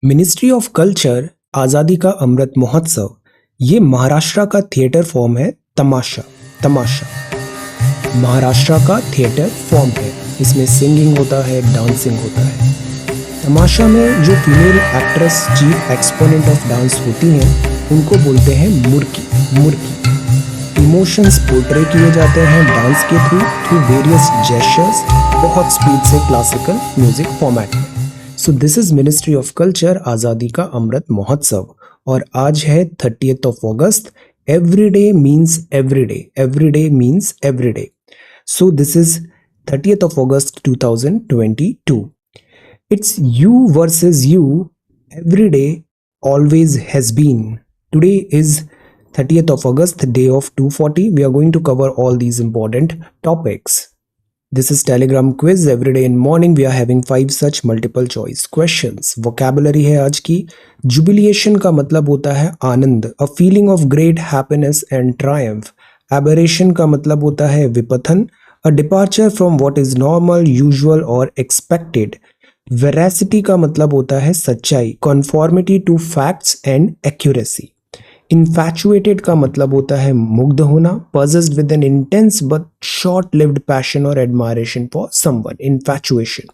Ministry of culture आज़ादी का अमृत महोत्सव ये महाराष्ट्र का थिएटर फॉर्म है। तमाशा तमाशा महाराष्ट्र का थिएटर फॉर्म है। इसमें सिंगिंग होता है, डांसिंग होता है। तमाशा में जो female actress chief exponent of dance होती हैं उनको बोलते हैं मुर्की। मुर्की इमोशंस पोर्ट्रे किए जाते हैं डांस के थ्रू वेरियस जेस्चर्स, बहुत स्पीड से क्लासिकल म्यूजिक फॉर्मेट में। सो this is ministry of culture आज़ादी का अमृत महोत्सव और आज है 30th of August। Every day means every day, every day means every day. So this is 30th of August 2022। It's you versus you, every day always has been. Today is 30th of August, day of 240. We are going to cover all these important topics. This is Telegram quiz. Every day in morning we are having 5 such multiple choice questions. Vocabulary है आज की। Jubilation का मतलब होता है आनंद, a feeling of great happiness and triumph. Aberration का मतलब होता है विपथन, a departure from what is normal, usual or expected. Veracity का मतलब होता है सच्चाई, conformity to facts and accuracy. Infatuated का मतलब होता है मुग्ध होना, possessed with an intense but short-lived passion or admiration for someone. Infatuation.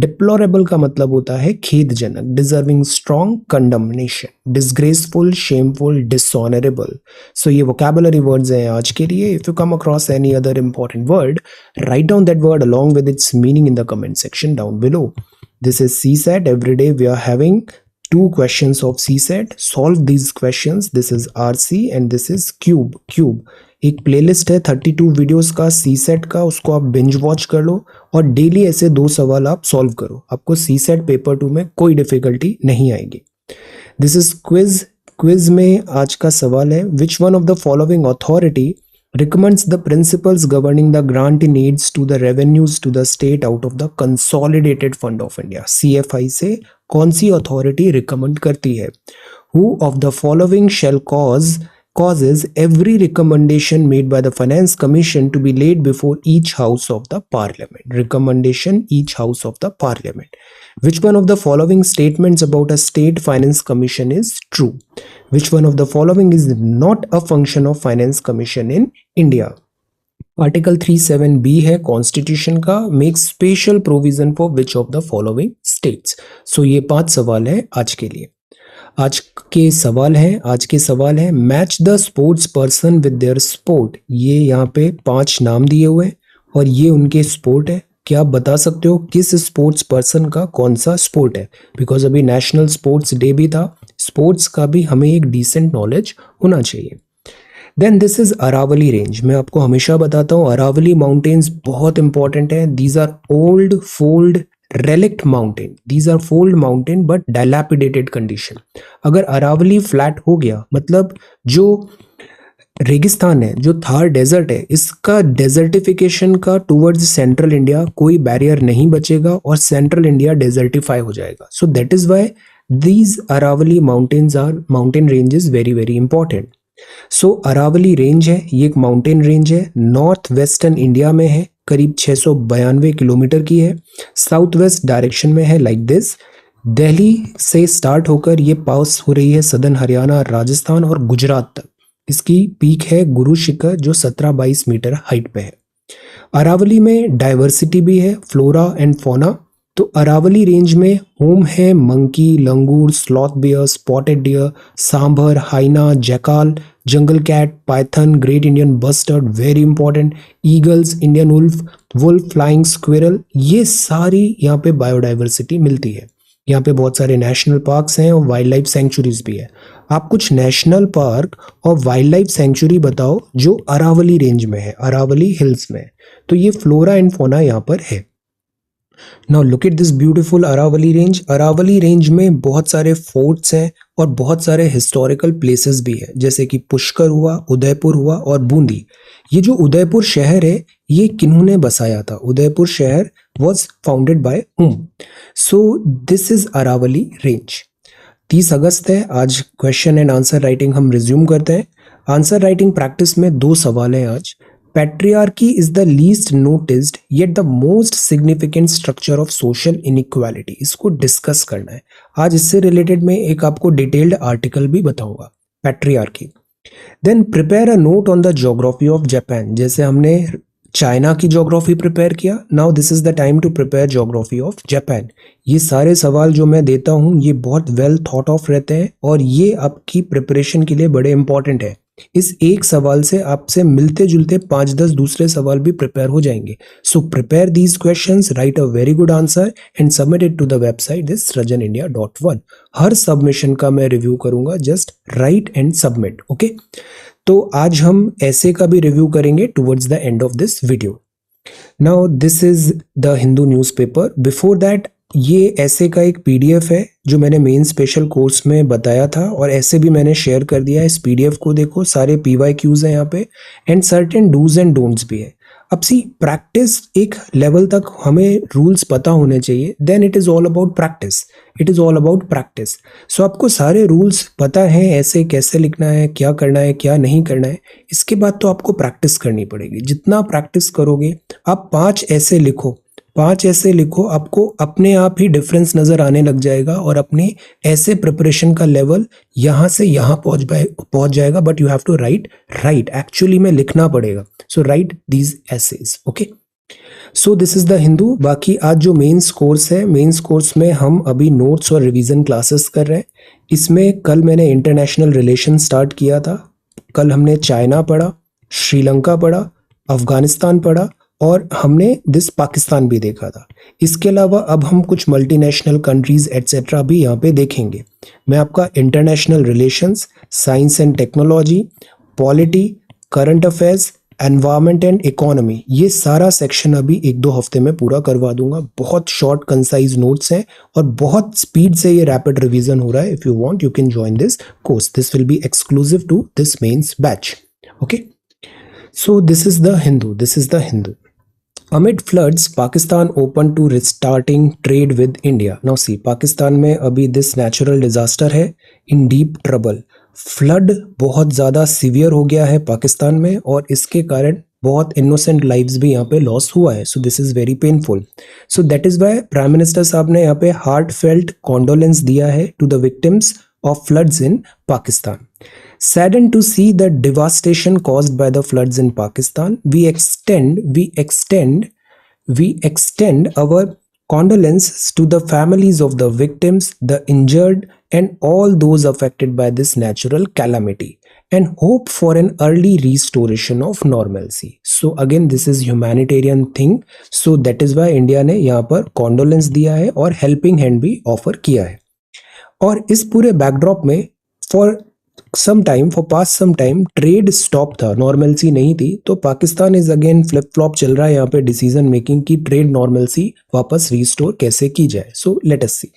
Deplorable का मतलब होता है खेदजनक, deserving strong condemnation. Disgraceful, shameful, dishonorable. So ये vocabulary words हैं आज के लिए. If you come across any other important word, write down that word along with its meaning in the comment section down below. This is CSAT. Every day we are having 2 questions of CSAT. Solve these questions. This is RC and this is Cube. एक playlist है 32 videos का CSAT का, उसको आप binge watch कर लो और daily ऐसे 2 सवाल आप सॉल्व करो। आपको CSAT पेपर 2 में कोई डिफिकल्टी नहीं आएगी। दिस इज क्विज में आज का सवाल है, which one of the following authority recommends the principles governing the grant in aids to the revenues to the state out of the consolidated fund of India. CFI से कौन सी authority recommend करती है? Who of the following shall causes every recommendation made by the Finance Commission to be laid before each house of the Parliament. Recommendation each house of the Parliament. Which one of the following statements about a state finance commission is true? Which one of the following is not a function of Finance Commission in India? Article 37B है constitution का, make special provision for which of the following states. So ये 5 सवाल है आज के लिए। आज के सवाल है match the sports person with their sport. ये यहाँ पे 5 नाम दिए हुए हैं और ये उनके स्पोर्ट है। क्या आप बता सकते हो किस स्पोर्ट्स पर्सन का कौन सा स्पोर्ट है? बिकॉज अभी नेशनल स्पोर्ट्स डे भी था, स्पोर्ट्स का भी हमें एक डिसेंट नॉलेज होना चाहिए। Then this is Aravalli range. मैं आपको हमेशा बताता हूँ अरावली माउंटेन्स बहुत इंपॉर्टेंट है। These are old fold relict mountain, these are fold mountain but dilapidated condition. अगर अरावली फ्लैट हो गया मतलब जो रेगिस्तान है, जो थार डेजर्ट है, इसका डेजर्टिफिकेशन का टूवर्ड्स सेंट्रल इंडिया कोई बैरियर नहीं बचेगा और सेंट्रल इंडिया डेजर्टिफाई हो जाएगा। So that is why these Aravalli mountain range is very very important. So Aravalli range है, ये एक माउंटेन रेंज है, नॉर्थ वेस्टर्न इंडिया में है, करीब 692 किलोमीटर की है, साउथ वेस्ट डायरेक्शन में है लाइक दिस। दिल्ली से स्टार्ट होकर ये पास हो रही है सदर्न हरियाणा, राजस्थान और गुजरात तक। इसकी पीक है गुरु शिखर जो 17-22 मीटर हाइट पे है। अरावली में डाइवर्सिटी भी है, फ्लोरा एंड फौना। तो अरावली रेंज में होम है monkey, langur, sloth bear, spotted deer, sambar, hyena, jackal, jungle cat, python, great Indian bustard, very important, eagles, Indian wolf, flying squirrel. ये सारी यहाँ पे बायोडाइवर्सिटी मिलती है। यहाँ पे बहुत सारे नेशनल पार्क्स हैं और वाइल्ड लाइफ सेंचुरीज भी है। आप कुछ नेशनल पार्क और वाइल्ड लाइफ सेंचुरी बताओ जो अरावली रेंज में है, अरावली हिल्स में। तो ये फ्लोरा एंड फौना यहाँ पर है। Now look at this beautiful Aravalli range. Aravalli range में बहुत सारे फोर्ट्स हैं और बहुत सारे हिस्टोरिकल प्लेसेस भी है, जैसे कि पुष्कर हुआ, उदयपुर हुआ और बूंदी। ये जो उदयपुर शहर है ये किन्होंने बसाया था? उदयपुर शहर was founded by whom? So this is Aravalli range. 30 अगस्त है आज। क्वेश्चन एंड आंसर राइटिंग हम रिज्यूम करते हैं। आंसर राइटिंग प्रैक्टिस में 2 सवाल हैं आज। Patriarchy is the least noticed yet the most significant structure of social inequality. इसको डिस्कस करना है आज। इससे रिलेटेड मैं एक आपको डिटेल्ड आर्टिकल भी बताऊंगा, patriarchy. Then prepare a note on the geography of Japan. जैसे हमने चाइना की ज्योग्राफी प्रिपेयर किया, now this is the time to prepare geography of Japan. ये सारे सवाल जो मैं देता हूँ ये बहुत वेल थॉट ऑफ रहते हैं और ये आपकी प्रिपरेशन के लिए बड़े इंपॉर्टेंट है। इस एक सवाल से आपसे मिलते जुलते 5-10 दूसरे सवाल भी प्रिपेयर हो जाएंगे। So prepare these questions, write a very good answer and submit it to the website this srajanindia.1। हर सबमिशन का मैं रिव्यू करूंगा, just write and submit, okay. तो आज हम ऐसे का भी रिव्यू करेंगे towards the end of this video. Now this is the Hindu newspaper. Before that ये ऐसे का एक पीडीएफ है जो मैंने मेन स्पेशल कोर्स में बताया था और ऐसे भी मैंने शेयर कर दिया है। इस पीडीएफ को देखो, सारे PYQs हैं यहाँ पे and certain dos and don'ts भी है। अब सी प्रैक्टिस एक लेवल तक हमें रूल्स पता होने चाहिए, then it is all about practice. It is all about practice. So आपको सारे रूल्स पता है, ऐसे कैसे लिखना है, क्या करना है, क्या नहीं करना है। इसके बाद तो आपको प्रैक्टिस करनी पड़ेगी। जितना प्रैक्टिस करोगे, आप 5 ऐसे लिखो, 5 ऐसे लिखो, आपको अपने आप ही डिफरेंस नजर आने लग जाएगा और अपने ऐसे प्रिपरेशन का लेवल यहाँ से यहाँ पहुंच जाएगा। But you have to write actually में लिखना पड़ेगा। So write these essays, okay. So this is the Hindu. बाकी आज जो मेंस कोर्स है, मेंस कोर्स में हम अभी नोट्स और रिवीजन क्लासेस कर रहे हैं। इसमें कल मैंने इंटरनेशनल रिलेशन स्टार्ट किया था। कल हमने चाइना पढ़ा, श्रीलंका पढ़ा, अफगानिस्तान पढ़ा और हमने दिस पाकिस्तान भी देखा था। इसके अलावा अब हम कुछ मल्टीनेशनल कंट्रीज एटसेट्रा भी यहाँ पे देखेंगे। मैं आपका international relations, science and technology, polity, current affairs, environment and economy, ये सारा सेक्शन अभी 1-2 हफ्ते में पूरा करवा दूंगा। बहुत शॉर्ट कंसाइज नोट्स हैं और बहुत स्पीड से ये रैपिड रिवीजन हो रहा है। If you want you can join this course. This will be exclusive to this mains batch, okay. So this is the Hindu. Amid floods, Pakistan open to restarting trade with India. Now see, Pakistan में अभी this natural disaster है, in deep trouble. Flood बहुत ज़्यादा severe हो गया है पाकिस्तान में और इसके कारण बहुत इनोसेंट लाइव्स भी यहाँ पे लॉस हुआ है। So this is very painful. So that is why prime minister साहब ने यहाँ पे हार्ट फेल्ट कॉन्डोलेंस दिया है to the victims of floods in Pakistan. Saddened to see the devastation caused by the floods in Pakistan, we extend our condolences to the families of the victims, the injured, and all those affected by this natural calamity, and hope for an early restoration of normalcy. So again, this is humanitarian thing. So that is why India ने यहाँ पर condolence दिया है और helping hand भी offer किया है। और इस पूरे बैकड्रॉप में for past some time trade stop था, नॉर्मलसी नहीं थी। तो Pakistan is again flip flop चल रहा है यहाँ पे डिसीजन मेकिंग की ट्रेड नॉर्मलसी वापस रिस्टोर कैसे की जाए। So let us see.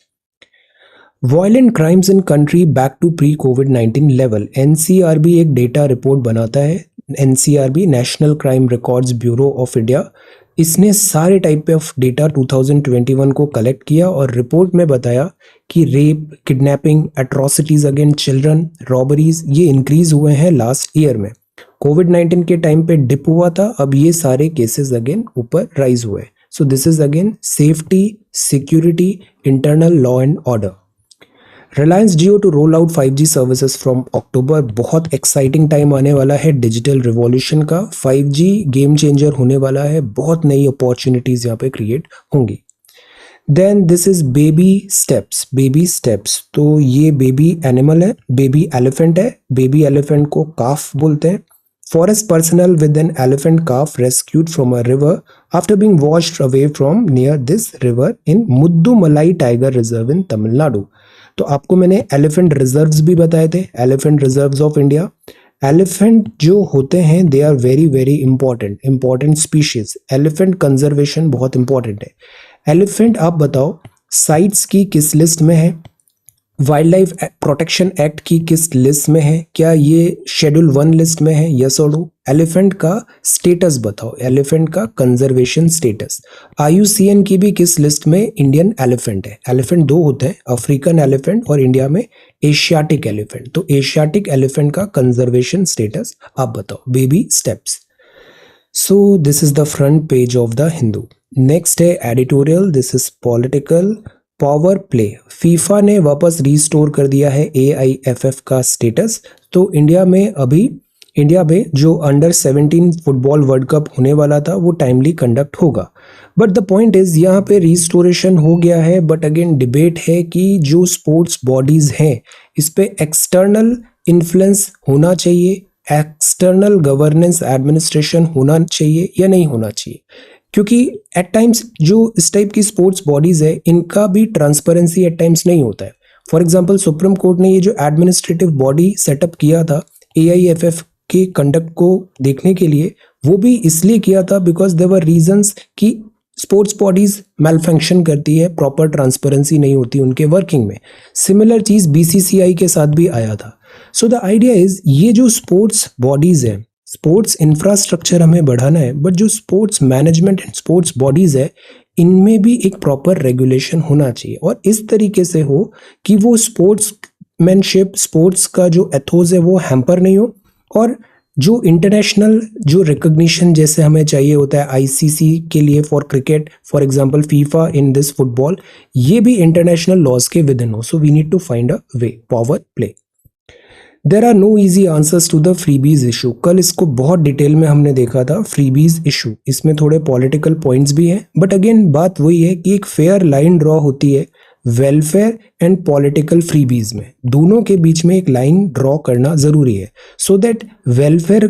Violent crimes in country back to pre कोविड-19 लेवल। एनसीआरबी एक डेटा रिपोर्ट बनाता है। NCRB, national crime records bureau of India, इसने सारे टाइप ऑफ डेटा 2021 को कलेक्ट किया और रिपोर्ट में बताया कि rape, kidnapping, atrocities against children, robberies, ये इंक्रीज हुए हैं लास्ट ईयर में। कोविड-19 के टाइम पे डिप हुआ था, अब ये सारे केसेस अगेन ऊपर राइज हुए। So this is again safety, security, internal law and order. Reliance Jio to roll out 5G services from October. बहुत एक्साइटिंग टाइम आने वाला है डिजिटल रिवॉल्यूशन का। 5G गेम चेंजर होने वाला है, बहुत नई अपॉर्चुनिटीज यहाँ पे क्रिएट होंगी। Then this is baby steps. तो ये बेबी एनिमल है, बेबी एलिफेंट है। बेबी एलिफेंट को काफ बोलते हैं। Forest personnel with an elephant calf rescued from a river after being washed away from near this river in Mudumalai tiger reserve in Tamil Nadu. तो आपको मैंने एलिफेंट रिजर्व्स भी बताए थे, elephant reserves of India. Elephant जो होते हैं they are very very important species. Elephant conservation बहुत इंपॉर्टेंट है। एलिफेंट आप बताओ साइट्स की किस लिस्ट में है, वाइल्ड लाइफ प्रोटेक्शन एक्ट की किस लिस्ट में है, क्या ये शेड्यूल 1 लिस्ट में है, यस और नो। एलिफेंट का स्टेटस बताओ, एलिफेंट का कंजर्वेशन स्टेटस। IUCN की भी किस लिस्ट में इंडियन एलिफेंट है। एलिफेंट 2 होते हैं, अफ्रीकन एलिफेंट और इंडिया में एशियाटिक एलिफेंट। तो एशियाटिक एलिफेंट का कंजर्वेशन स्टेटस आप बताओ। Baby steps. So this is the front page of the Hindu. Next है editorial, this is political power play. FIFA ने वापस रिस्टोर कर दिया है AIFF का स्टेटस। तो इंडिया में जो अंडर 17 फुटबॉल वर्ल्ड कप होने वाला था वो टाइमली कंडक्ट होगा। बट द पॉइंट इज यहाँ पे रिस्टोरेशन हो गया है, बट अगेन डिबेट है कि जो स्पोर्ट्स बॉडीज हैं इस पे एक्सटर्नल इन्फ्लुएंस होना चाहिए, एक्सटर्नल गवर्नेंस एडमिनिस्ट्रेशन होना चाहिए या नहीं होना चाहिए। क्योंकि एट टाइम्स जो इस टाइप की स्पोर्ट्स बॉडीज है इनका भी ट्रांसपेरेंसी एट टाइम्स नहीं होता है। फॉर एग्जांपल सुप्रीम कोर्ट ने ये जो एडमिनिस्ट्रेटिव बॉडी सेटअप किया था AIFF के कंडक्ट को देखने के लिए, वो भी इसलिए किया था बिकॉज देयर वर रीजंस कि स्पोर्ट्स बॉडीज मैलफंक्शन करती है, प्रॉपर ट्रांसपेरेंसी नहीं होती उनके वर्किंग में। सिमिलर चीज BCCI के साथ भी आया था। सो द आइडिया इज ये जो स्पोर्ट्स बॉडीज है, स्पोर्ट्स इंफ्रास्ट्रक्चर हमें बढ़ाना है, बट जो sports management and sports bodies है इनमें भी एक प्रॉपर रेगुलेशन होना चाहिए और इस तरीके से हो कि वो स्पोर्ट्समैनशिप, स्पोर्ट्स का जो एथोस है वो हैम्पर नहीं हो, और जो इंटरनेशनल जो रिकॉग्निशन जैसे हमें चाहिए होता है ICC के लिए for cricket, for example FIFA in this football, ये भी इंटरनेशनल लॉज के विद इन हो। So we need to find a way. Power play. There are no easy answers to the freebies issue. कल इसको बहुत detail में हमने देखा था फ्रीबीज इशू। इसमें थोड़े पॉलिटिकल पॉइंट्स भी हैं, बट अगेन बात वही है कि एक फेयर लाइन ड्रॉ होती है वेलफेयर एंड पॉलिटिकल फ्रीबीज में। दोनों के बीच में एक लाइन ड्रॉ करना जरूरी है सो दैट वेलफेयर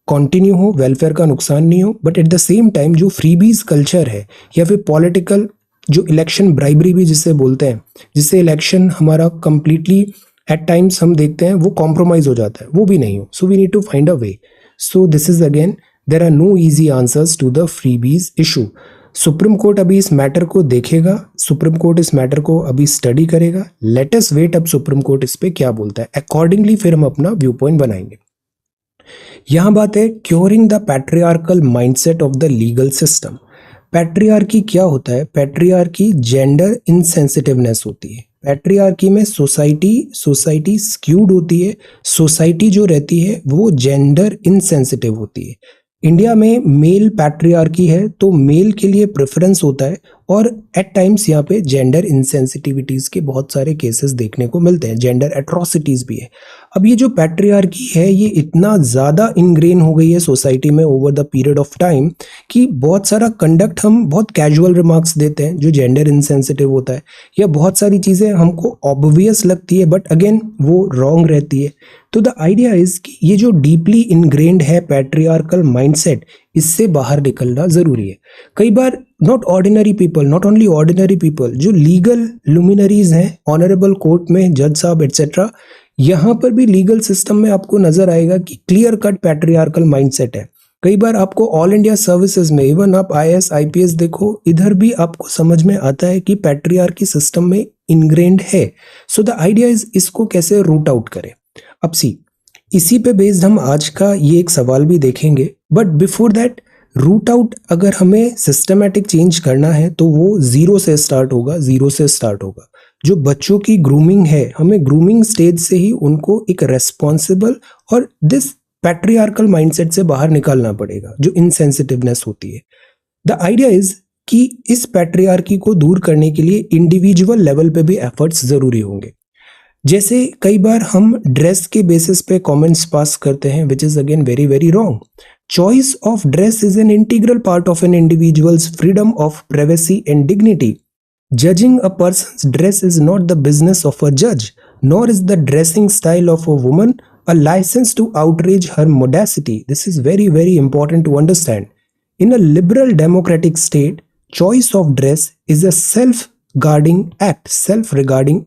कंटिन्यू हो, वेलफेयर का नुकसान नहीं हो, but at the same time जो फ्रीबीज कल्चर है या फिर पॉलिटिकल जो इलेक्शन ब्राइबरी भी जिसे बोलते हैं, जिससे इलेक्शन हमारा कंप्लीटली एट टाइम्स हम देखते हैं वो कॉम्प्रोमाइज हो जाता है, वो भी नहीं हो। So we need to find a way. So this is again there are no easy answers to the freebies issue. Supreme court अभी इस मैटर को देखेगा, सुप्रीम कोर्ट इस मैटर को अभी स्टडी करेगा। लेट अस वेट अब सुप्रीम कोर्ट इस पे क्या बोलता है, अकॉर्डिंगली फिर हम अपना व्यू पॉइंट बनाएंगे। यहां बात है curing the patriarchal mindset of the legal system. Patriarchy क्या होता है? पैट्रियार्की जेंडर इनसेंसिटिवनेस होती है। पैट्रियार्की में सोसाइटी स्क्यूड होती है, सोसाइटी जो रहती है वो जेंडर इनसेंसिटिव होती है। इंडिया में मेल पैट्रियार्की है तो मेल के लिए प्रेफरेंस होता है, और एट टाइम्स यहाँ पे जेंडर इनसेंसिटिविटीज के बहुत सारे केसेस देखने को मिलते हैं, जेंडर एट्रोसिटीज भी है। अब ये जो पैट्रियार्की है ये इतना ज़्यादा इनग्रेन हो गई है सोसाइटी में over the period of time कि बहुत सारा कंडक्ट हम बहुत कैजुअल रिमार्क्स देते हैं जो जेंडर इनसेंसिटिव होता है, या बहुत सारी चीज़ें हमको ऑब्वियस लगती है बट अगेन वो रॉन्ग रहती है। तो द आइडिया इज कि ये जो डीपली इनग्रेन्ड है पैट्रियार्कल माइंडसेट, इससे बाहर निकलना जरूरी है। कई बार नॉट ओनली ऑर्डिनरी पीपल, जो लीगल लुमिनरीज हैं ऑनरेबल कोर्ट में जज साहब एटसेट्रा, यहाँ पर भी लीगल सिस्टम में आपको नजर आएगा कि क्लियर कट पैट्रियार्कल माइंडसेट है। कई बार आपको ऑल इंडिया सर्विसेज में, इवन आप IAS IPS देखो, इधर भी आपको समझ में आता है कि पैट्रियार्की सिस्टम में इनग्रेन्ड है। सो द आइडिया इज इसको कैसे रूट आउट करें। अब इसी पे बेस्ड हम आज का ये एक सवाल भी देखेंगे, but before that root out अगर हमें सिस्टमैटिक चेंज करना है तो वो जीरो से स्टार्ट होगा। जो बच्चों की ग्रूमिंग है, हमें ग्रूमिंग स्टेज से ही उनको एक रेस्पॉन्सिबल और दिस पैट्रियार्कल माइंडसेट से बाहर निकालना पड़ेगा जो इनसेंसिटिवनेस होती है। द आइडिया इज कि इस पैट्रियार्की को दूर करने के लिए इंडिविजुअल लेवल पे भी एफर्ट्स जरूरी होंगे। जैसे कई बार हम ड्रेस के बेसिस पे कमेंट्स पास करते हैं, which is again very very wrong. Choice of dress is an integral part of an individual's freedom of privacy and dignity. Judging a person's dress is not the business of a judge, nor is the dressing style of a woman a license to outrage her modesty. This is very, very important to understand. In a liberal democratic state, choice of dress is a self-regarding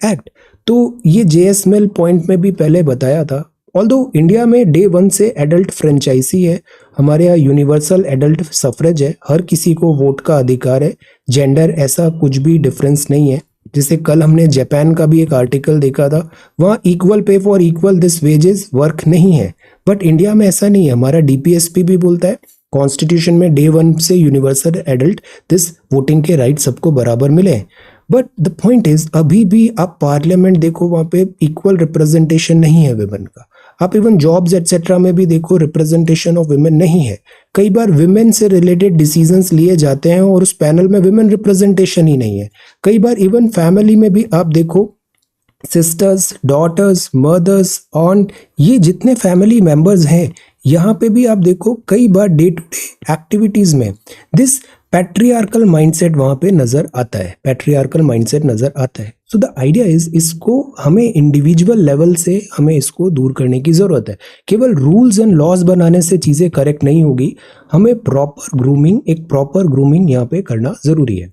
act. तो ये JSML point में भी पहले बताया था। Although India में day 1 से adult franchise है, हमारे यहाँ यूनिवर्सल एडल्ट सफरेज है, हर किसी को वोट का अधिकार है, जेंडर ऐसा कुछ भी डिफरेंस नहीं है। जैसे कल हमने जापान का भी एक आर्टिकल देखा था, वहाँ equal pay for equal this wages work नहीं है, बट इंडिया में ऐसा नहीं है। हमारा DPSP भी बोलता है कॉन्स्टिट्यूशन में डे 1 से यूनिवर्सल एडल्ट दिस वोटिंग के राइट सबको बराबर मिले। बट द पॉइंट इज अभी भी आप पार्लियामेंट देखो, वहाँ पे इक्वल रिप्रेजेंटेशन नहीं है विमेन का। आप इवन जॉब्स एटसेट्रा में भी देखो रिप्रेजेंटेशन ऑफ विमेन नहीं है। कई बार विमेन से रिलेटेड डिसीजंस लिए जाते हैं और उस पैनल में विमेन रिप्रेजेंटेशन ही नहीं है। कई बार इवन फैमिली में भी आप देखो सिस्टर्स, डॉटर्स, मदर्स, ऑन, ये जितने फैमिली मेंबर्स हैं यहाँ पे भी आप देखो कई बार डे टू डे एक्टिविटीज में दिस पैट्रियार्कल माइंडसेट वहां पे नजर आता है, पैट्रियार्कल माइंडसेट नजर आता है। सो द आइडिया इज इसको हमें इंडिविजुअल लेवल से हमें इसको दूर करने की जरूरत है। केवल रूल्स एंड लॉज बनाने से चीजें करेक्ट नहीं होगी, हमें प्रॉपर ग्रूमिंग, एक प्रॉपर ग्रूमिंग यहाँ पे करना जरूरी है।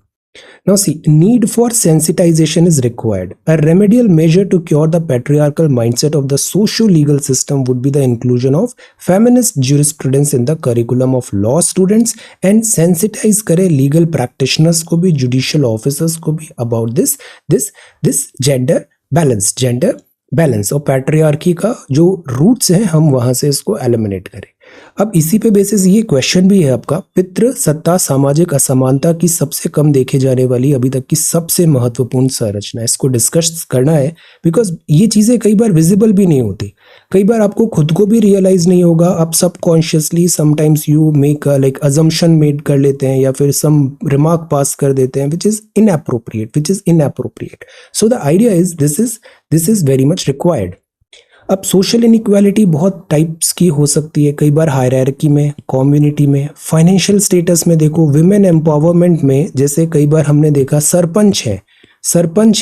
Now see, need for sensitization is required. A remedial measure to cure the patriarchal mindset of the socio-legal system would be the inclusion of feminist jurisprudence in the curriculum of law students and sensitize करे legal practitioners को भी, judicial officers को भी about this gender balance और patriarchy का जो roots हैं हम वहां से इसको eliminate करें। अब इसी पे बेसिस ये क्वेश्चन भी है आपका, पितृ सत्ता सामाजिक असमानता की सबसे कम देखे जाने वाली अभी तक की सबसे महत्वपूर्ण संरचना, इसको डिस्कस करना है बिकॉज ये चीजें कई बार विजिबल भी नहीं होती, कई बार आपको खुद को भी रियलाइज नहीं होगा, आप subconsciously sometimes you make like assumption made कर लेते हैं या फिर सम रिमार्क पास कर देते हैं which is inappropriate. So the idea is this is very much required. अब सोशल इनइक्वालिटी बहुत टाइप्स की हो सकती है, कई बार हायरार्की में, कम्युनिटी में, फाइनेंशियल स्टेटस में देखो, विमेन एम्पावरमेंट में, जैसे कई बार हमने देखा सरपंच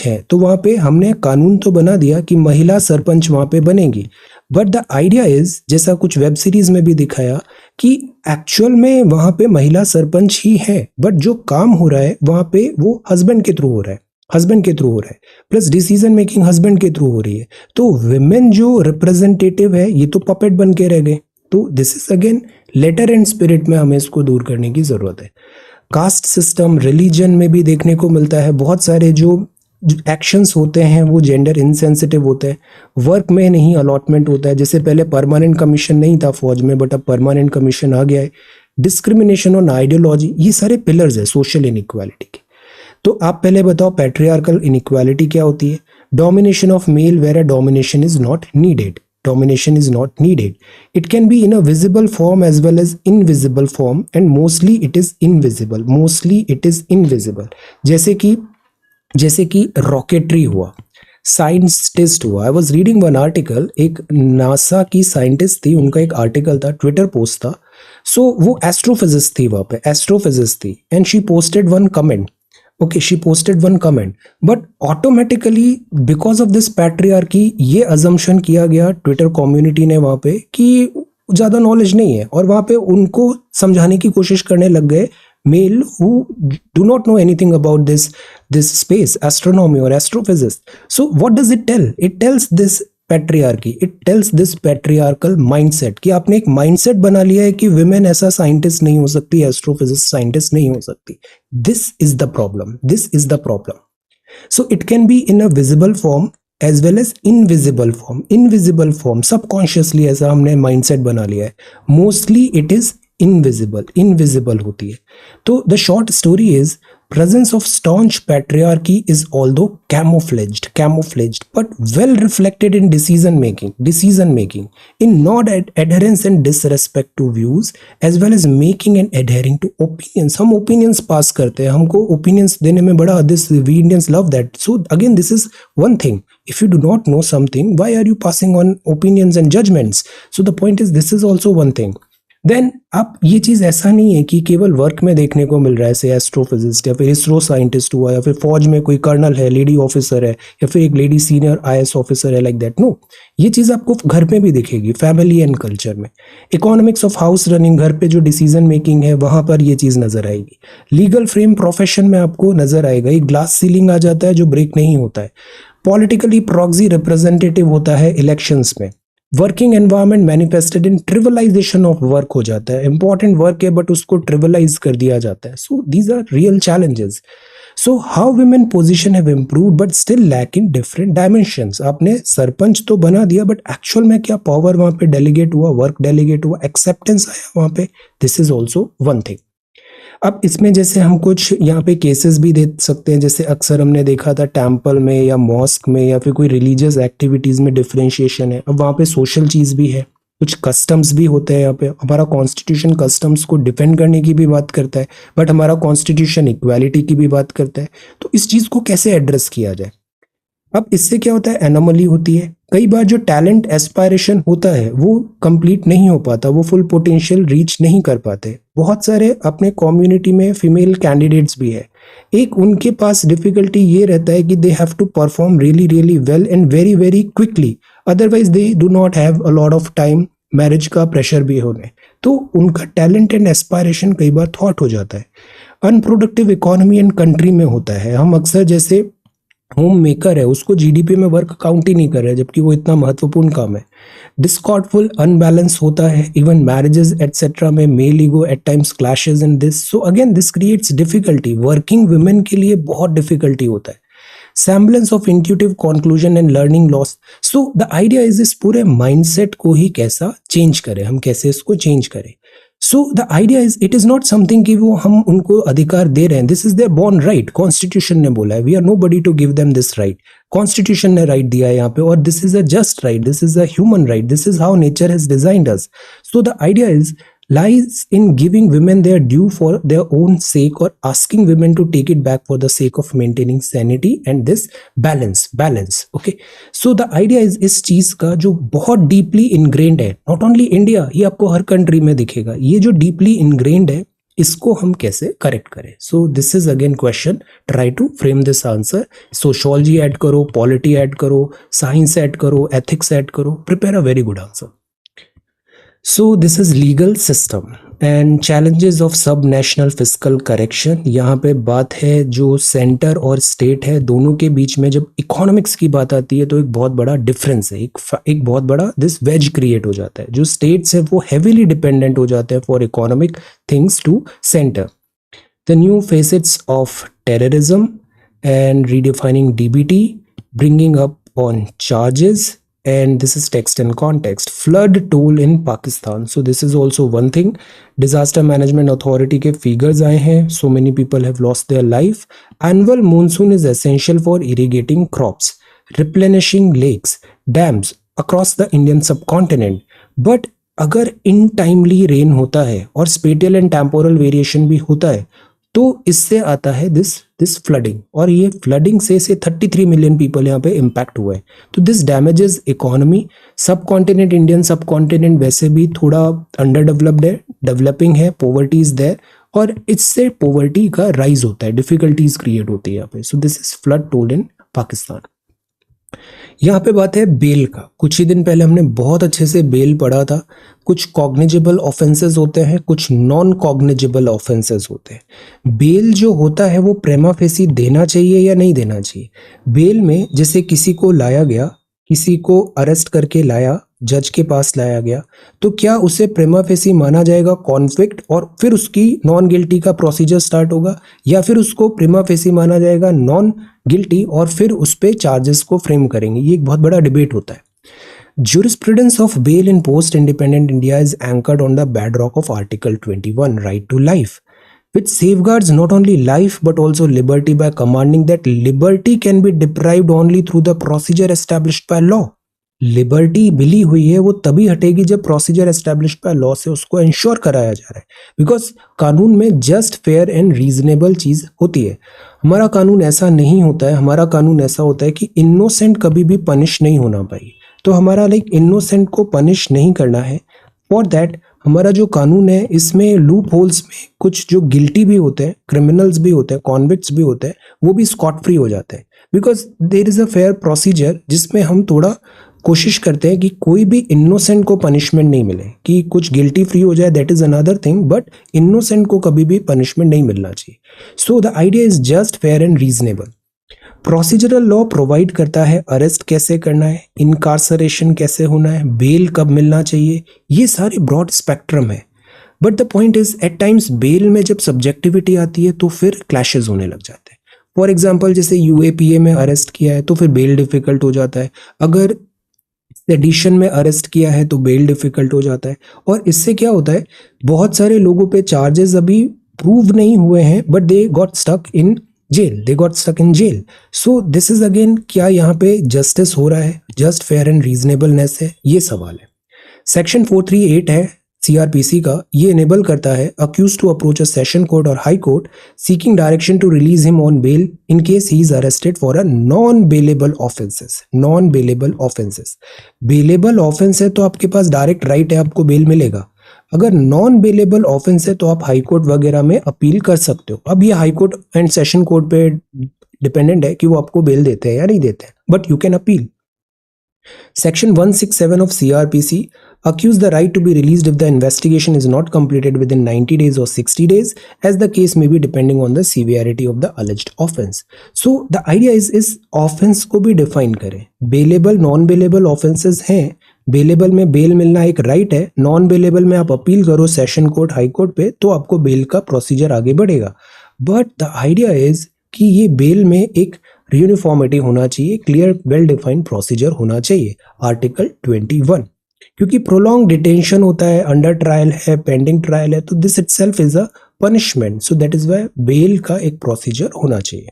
है तो वहाँ पे हमने कानून तो बना दिया कि महिला सरपंच वहाँ पे बनेगी, बट द आइडिया इज, जैसा कुछ वेब सीरीज में भी दिखाया कि एक्चुअल में वहाँ पे महिला सरपंच ही है, बट जो काम हो रहा है वहाँ पे वो हस्बैंड के थ्रू हो रहा है, प्लस डिसीजन मेकिंग हस्बैंड के थ्रू हो रही है। तो विमेन जो रिप्रेजेंटेटिव है ये तो पपेट बन के रह गए। तो this is again later and spirit में हमें इसको दूर करने की जरूरत है। कास्ट सिस्टम, रिलीजन में भी देखने को मिलता है, बहुत सारे जो एक्शंस होते हैं वो जेंडर इनसेंसिटिव होते हैं। वर्क में नहीं अलॉटमेंट होता है, जैसे पहले परमानेंट कमीशन नहीं था फौज में, बट अब परमानेंट कमीशन आ गया है। डिस्क्रिमिनेशन ऑन आइडियोलॉजी, ये सारे पिलर्स है सोशल इनइक्वालिटी के। तो आप पहले बताओ पैट्रियार्कल इनइक्वालिटी क्या होती है? Domination of male where a domination is not needed. It can be in a visible form as well as invisible form, and mostly it is invisible. जैसे कि रॉकेटरी हुआ, साइंटिस्ट हुआ। I was reading one article, एक NASA की scientist थी, उनका एक article था, ट्विटर पोस्ट था। सो वो एस्ट्रोफिजिस्ट थी and she posted one comment, but automatically because of this patriarchy ये अजम्पशन किया गया ट्विटर कम्युनिटी ने वहां पे कि ज्यादा नॉलेज नहीं है, और वहां पे उनको समझाने की कोशिश करने लग गए mail who do not know anything about this space, astronomy or astrophysics. So what does it tell? It tells this patriarchy, it tells this patriarchal mindset कि आपने एक mindset बना लिया है कि women ऐसा साइंटिस्ट नहीं हो सकती, एस्ट्रोफिजिक्स साइंटिस्ट नहीं हो सकती। This is the problem. So it can be in a visible form as well as invisible form subconsciously ऐसा हमने mindset बना लिया है। Mostly it is invisible होती है। तो the short story is presence of staunch patriarchy is although camouflaged but well reflected in decision making in not adherence and disrespect to views as well as making and adhering to opinions। हम opinions pass करते हैं, हमको opinions देने में बड़ा we Indians love that। So again this is one thing, if you do not know something why are you passing on opinions and judgments? So the point is this is also one thing। Then अब ये चीज़ ऐसा नहीं है कि केवल work में देखने को मिल रहा है, जैसे एस्ट्रोफिजिस्ट या फिर इसरो साइंटिस्ट हुआ या फिर फौज में कोई कर्नल है, लेडी ऑफिसर है, या फिर एक लेडी सीनियर IAS ऑफिसर है, लाइक दैट। नो, ये चीज़ आपको घर में भी दिखेगी, फैमिली एंड कल्चर में। इकोनॉमिक्स ऑफ हाउस रनिंग, घर पे जो डिसीजन मेकिंग है वहाँ पर ये चीज़ नज़र आएगी। लीगल फ्रेम प्रोफेशन में आपको नज़र आएगा, एक ग्लास सीलिंग आ जाता है जो ब्रेक नहीं होता है। पॉलिटिकली प्रॉक्सी रिप्रेजेंटेटिव होता है इलेक्शंस में। Working environment manifested in trivialization of work हो जाता है, इंपॉर्टेंट वर्क है बट उसको ट्रिवलाइज कर दिया जाता है। So these are real challenges. So how women position have improved but still lack in different dimensions. आपने सरपंच तो बना दिया बट एक्चुअल में क्या पावर वहां पे डेलीगेट हुआ, वर्क डेलीगेट हुआ, एक्सेप्टेंस आया वहां पे? This is also one thing. अब इसमें जैसे हम कुछ यहाँ पे केसेस भी दे सकते हैं, जैसे अक्सर हमने देखा था टेम्पल में या मॉस्क में या फिर कोई रिलीजियस एक्टिविटीज में डिफरेंशिएशन है। अब वहाँ पे सोशल चीज भी है, कुछ कस्टम्स भी होते हैं। यहाँ पे हमारा कॉन्स्टिट्यूशन कस्टम्स को डिफेंड करने की भी बात करता है, बट हमारा कॉन्स्टिट्यूशन इक्वालिटी की भी बात करता है। तो इस चीज को कैसे एड्रेस किया जाए? अब इससे क्या होता है, एनोमली होती है। कई बार जो टैलेंट एस्पायरेशन होता है वो कंप्लीट नहीं हो पाता, वो फुल पोटेंशियल रीच नहीं कर पाते। बहुत सारे अपने कम्युनिटी में फीमेल कैंडिडेट्स भी है। एक उनके पास डिफिकल्टी ये रहता है कि they have to perform really really well and very very quickly, otherwise they do not have a lot of time, marriage का प्रेशर भी होने, तो उनका टैलेंट एंड एस्पायरेशन कई बार थॉट हो जाता है। अनप्रोडक्टिव इकोनॉमी एंड कंट्री में होता है। हम अक्सर जैसे होम मेकर है उसको जीडीपी में वर्क काउंट ही नहीं कर रहे, जबकि वो इतना महत्वपूर्ण काम है। डिस्कॉर्डफुल अनबैलेंस होता है, इवन मैरिजेस एटसेट्रा में male ego at times clashes in this. So again this creates difficulty, working women के लिए बहुत डिफिकल्टी होता है। semblance of intuitive conclusion and learning loss. So the idea is इस पूरे mindset को ही कैसा change करें, हम कैसे इसको change करें। So the idea is it is not something कि वो हम उनको अधिकार दे रहे हैं, this is their born right, constitution ने बोला है, we are nobody to give them this right, constitution ने right दिया है यहाँ पे, और this is a just right, this is a human right, this is how nature has designed us. So the idea is lies in giving women their due for their own sake, or asking women to take it back for the sake of maintaining sanity and this balance. Okay, so the idea is इस चीज का जो बहुत deeply ingrained है, not only India, ये आपको हर country में दिखेगा, ये जो deeply ingrained है इसको हम कैसे करेक्ट करें। So this is again question, try to frame this answer. Sociology add करो, पॉलिटी ऐड करो, साइंस ऐड करो, एथिक्स ऐड करो, prepare a very good answer. So this is legal system and challenges of subnational fiscal correction। यहाँ पे बात है जो centre और स्टेट है दोनों के बीच में जब इकोनॉमिक्स की बात आती है तो एक बहुत बड़ा डिफरेंस है, एक बहुत बड़ा दिस वेज क्रिएट हो जाता है। जो स्टेट्स है वो हेविली डिपेंडेंट हो जाते हैं for economic things to centre. The new facets of terrorism and redefining DBT, bringing up on charges, and this is text and context. Flood toll in Pakistan, so this is also one thing. Disaster Management Authority के figures आए हैं, so many people have lost their life. Annual monsoon is essential for irrigating crops, replenishing lakes, dams across the Indian subcontinent, but अगर इनटाइमली rain होता है और spatial and temporal variation भी होता है तो इससे आता है दिस फ्लडिंग, और ये फ्लडिंग से 33 मिलियन पीपल यहाँ पे इम्पैक्ट हुआ है। तो दिस डैमेजेस इकोनॉमी। सब कॉन्टिनेंट, इंडियन सब कॉन्टिनेंट वैसे भी थोड़ा अंडर डेवलप्ड है, डेवलपिंग है, पॉवर्टी इज देयर, और इससे पॉवर्टी का राइज होता है, डिफिकल्टीज क्रिएट होती है यहाँ पे। So this is flood toll in Pakistan. यहाँ पे बात है बेल का। कुछ ही दिन पहले हमने बहुत अच्छे से बेल पढ़ा था। कुछ कॉग्निजेबल ऑफेंसेस होते हैं, कुछ नॉन कॉग्निजेबल ऑफेंसेस होते हैं। बेल जो होता है वो प्रेमा फेसी देना चाहिए या नहीं देना चाहिए। बेल में जैसे किसी को लाया गया, किसी को अरेस्ट करके लाया, जज के पास लाया गया, तो क्या उसे प्रेमा फेसी माना जाएगा कॉन्फ्लिक्ट और फिर उसकी नॉन गिल्टी का प्रोसीजर स्टार्ट होगा, या फिर उसको प्रेमा फेसी माना जाएगा नॉन गिल्टी और फिर उस पे चार्जेस को फ्रेम करेंगे। ये एक बहुत बड़ा डिबेट होता है। Jurisprudence of bail in post-independent India is anchored on the bedrock of Article 21, right to life, which safeguards not only life but also liberty by commanding that liberty can be deprived only through the procedure established by law. Liberty मिली हुई है वो तभी हटेगी जब procedure established by law से उसको ensure कराया जा रहा है, बिकॉज कानून में जस्ट, फेयर एंड रीजनेबल चीज होती है। हमारा कानून ऐसा नहीं होता है। हमारा कानून ऐसा होता है कि इनोसेंट कभी भी पनिश नहीं होना पाए, तो हमारा इनोसेंट को पनिश नहीं करना है। फॉर दैट हमारा जो कानून है इसमें लूप होल्स में कुछ जो गिल्टी भी होते हैं, क्रिमिनल्स भी होते हैं, कॉन्विक्ट्स भी होते हैं, वो भी स्कॉट फ्री हो जाते हैं, because there is a fair procedure जिसमें हम थोड़ा कोशिश करते हैं कि कोई भी इनोसेंट को पनिशमेंट नहीं मिले। कि कुछ गिल्टी फ्री हो जाए that is another thing, but innocent को कभी भी पनिशमेंट नहीं मिलना चाहिए। So the idea is just, fair and reasonable. Procedural law provide करता है अरेस्ट कैसे करना है, इनकार्सरेशन कैसे होना है, बेल कब मिलना चाहिए, ये सारे ब्रॉड स्पेक्ट्रम है। But the point is at times bail में जब सब्जेक्टिविटी आती है तो फिर क्लैशेस होने लग जाते हैं। फॉर एग्जाम्पल जैसे यूएपीए में अरेस्ट किया है तो फिर बेल डिफिकल्ट हो जाता है, अगर सेडिशन में अरेस्ट किया है तो बेल डिफिकल्ट हो जाता है। और इससे क्या होता है, बहुत सारे लोगों पे चार्जेस अभी प्रूव नहीं हुए हैं but they got stuck in jail. So this is again, क्या यहाँ पे जस्टिस हो रहा है, जस्ट फेयर एंड रीजनेबलनेस है, ये सवाल है। सेक्शन 438 है सीआरपीसी का, ये इनेबल करता है accused to approach a session court और high court seeking direction to release him on bail in case he is arrested for a non bailable offences. Non bailable offences, bailable offence है तो आपके पास direct right है, आपको bell मिलेगा। अगर non bailable offence है तो आप हाई कोर्ट वगैरह में अपील कर सकते हो। अब ये high court and session court पे डिपेंडेंट है कि वो आपको बेल देते हैं या नहीं देते हैं, but you can appeal. Section 167 of CRPC accuse the right to be released if the investigation is not completed within 90 days or 60 days, as the case may be depending on the severity of the alleged offense. So the idea is इस offense को भी define करें। Bailable, non-bailable offenses हैं। Bailable में bell मिलना एक right है, non bailable में आप अपील करो सेशन कोर्ट हाई कोर्ट पे तो आपको बेल का प्रोसीजर आगे बढ़ेगा। बट द आइडिया इज कि ये बेल में एक यूनिफॉर्मिटी होना चाहिए, क्लियर वेल डिफाइंड प्रोसीजर होना चाहिए, आर्टिकल 21। क्योंकि प्रोलॉन्ग डिटेंशन होता है, अंडर ट्रायल है, पेंडिंग ट्रायल है, तो this itself is a punishment, so that is why bail का एक प्रोसीजर होना चाहिए।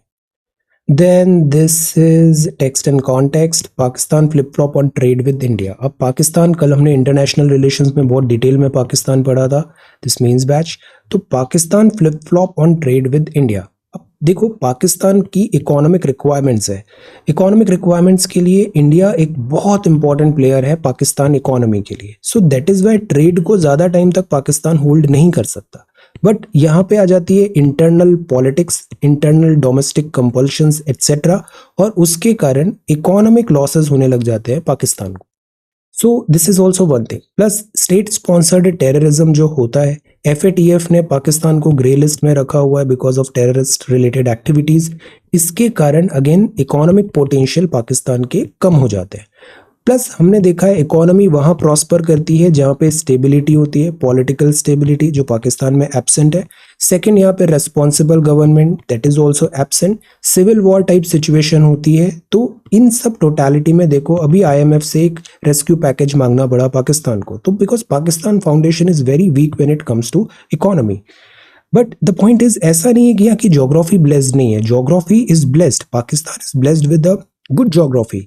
Then this is text and context. Pakistan flip flop on trade with India. अब पाकिस्तान, कल हमने इंटरनेशनल रिलेशंस में बहुत डिटेल में पाकिस्तान पढ़ा था, दिस मीन्स बैच। तो Pakistan flip flop on trade with India. अब देखो पाकिस्तान की इकोनॉमिक रिक्वायरमेंट्स है, इकोनॉमिक रिक्वायरमेंट्स के लिए इंडिया एक बहुत इंपॉर्टेंट प्लेयर है पाकिस्तान इकोनॉमी के लिए। So that is why trade को ज़्यादा टाइम तक पाकिस्तान होल्ड नहीं कर सकता। बट यहाँ पे आ जाती है internal politics, internal domestic compulsions etcetera, और उसके कारण इकोनॉमिक लॉसेस होने लग जाते हैं पाकिस्तान को। सो this is also one thing. Plus state sponsored terrorism जो होता है, FATF ने पाकिस्तान को ग्रे लिस्ट में रखा हुआ है because of terrorist related activities. इसके कारण अगेन इकोनॉमिक पोटेंशियल पाकिस्तान के कम हो जाते हैं। प्लस हमने देखा है इकोनॉमी वहाँ प्रॉस्पर करती है जहाँ पे स्टेबिलिटी होती है, पॉलिटिकल स्टेबिलिटी जो पाकिस्तान में एब्सेंट है। सेकंड, यहाँ पे responsible government that is also absent. Civil war type situation होती है। तो इन सब टोटालिटी में देखो, अभी IMF से एक रेस्क्यू पैकेज मांगना पड़ा पाकिस्तान को, तो because Pakistan foundation is very weak when it comes to economy. But the point is, ऐसा नहीं है कि यहाँ की जोग्राफी ब्लेस्ड नहीं है, geography is blessed, Pakistan is blessed with a good geography.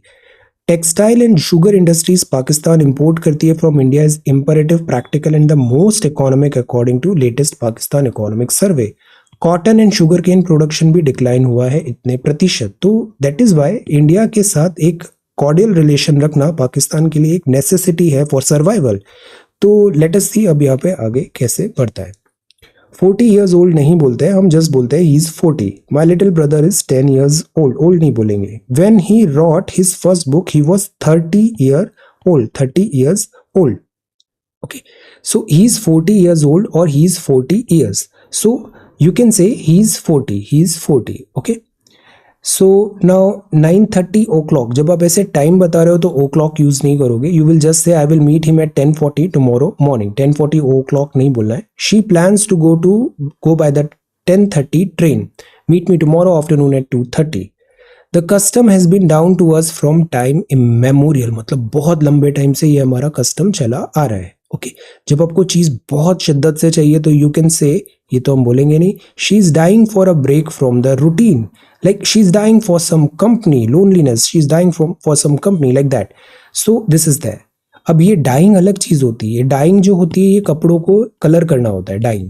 Textile and sugar industries Pakistan import करती है from India is imperative, practical and the most economic according to latest Pakistan economic survey. Cotton and sugar cane production भी decline हुआ है इतने प्रतिशत। तो that is why India के साथ एक कॉर्डियल रिलेशन रखना पाकिस्तान के लिए एक नेसेसिटी है फॉर सर्वाइवल। तो लेट अस सी अब यहाँ पे आगे कैसे बढ़ता है। 40 years old नहीं बोलते हैं, हम जस्ट बोलते हैं he is 40. My little brother is 10 years old. Old नहीं बोलेंगे। When he wrote his first book, he was 30 years old. Okay. So he is 40 years old or he is 40 years. So you can say he is 40. Okay. So now 9:30 o'clock, जब आप ऐसे time बता रहे हो तो o'clock use नहीं करोगे, you will just say I will meet him at 10:40 tomorrow morning. 10:40 o'clock नहीं बोलना है। She plans to go by the 10:30 train, meet me tomorrow afternoon at 2:30। The custom has been down to us from time immemorial, मतलब बहुत लंबे time से ये हमारा custom चला आ रहा है। ओके, जब आपको चीज बहुत शिद्दत से चाहिए तो यू कैन से, ये तो हम बोलेंगे नहीं, she is dying for a break from the routine, like she's dying for some company, loneliness, she's dying for some company like that. So this is there. अब ये डाइंग अलग चीज होती है। डाइंग जो होती है ये कपड़ों को कलर करना होता है, डाइंग,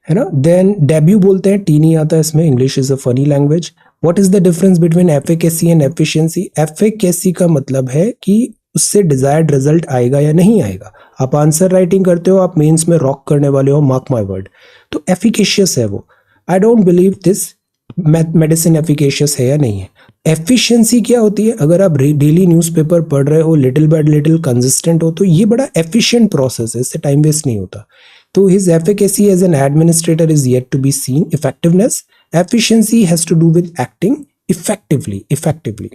है ना। देन डेब्यू बोलते हैं, टी नहीं आता इसमें, English is a funny language. What is the difference between efficacy and efficiency? Efficacy का मतलब है कि उससे डिजायर्ड रिजल्ट आएगा या नहीं आएगा। आप आंसर राइटिंग करते हो, आप मेंस में रॉक करने वाले हो, मार्क माय वर्ड, तो एफिकेशियस है वो। I don't believe this medicine efficacious है या नहीं है। एफिशिएंसी क्या होती है? अगर आप डेली न्यूज़पेपर पढ़ रहे हो, लिटिल बाय लिटिल कंसिस्टेंट हो, तो ये बड़ा एफिशिएंट प्रोसेस है, इससे टाइम वेस्ट नहीं होता। तो his efficacy as an administrator is yet to be seen. Effectiveness, efficiency has to do with acting effectively.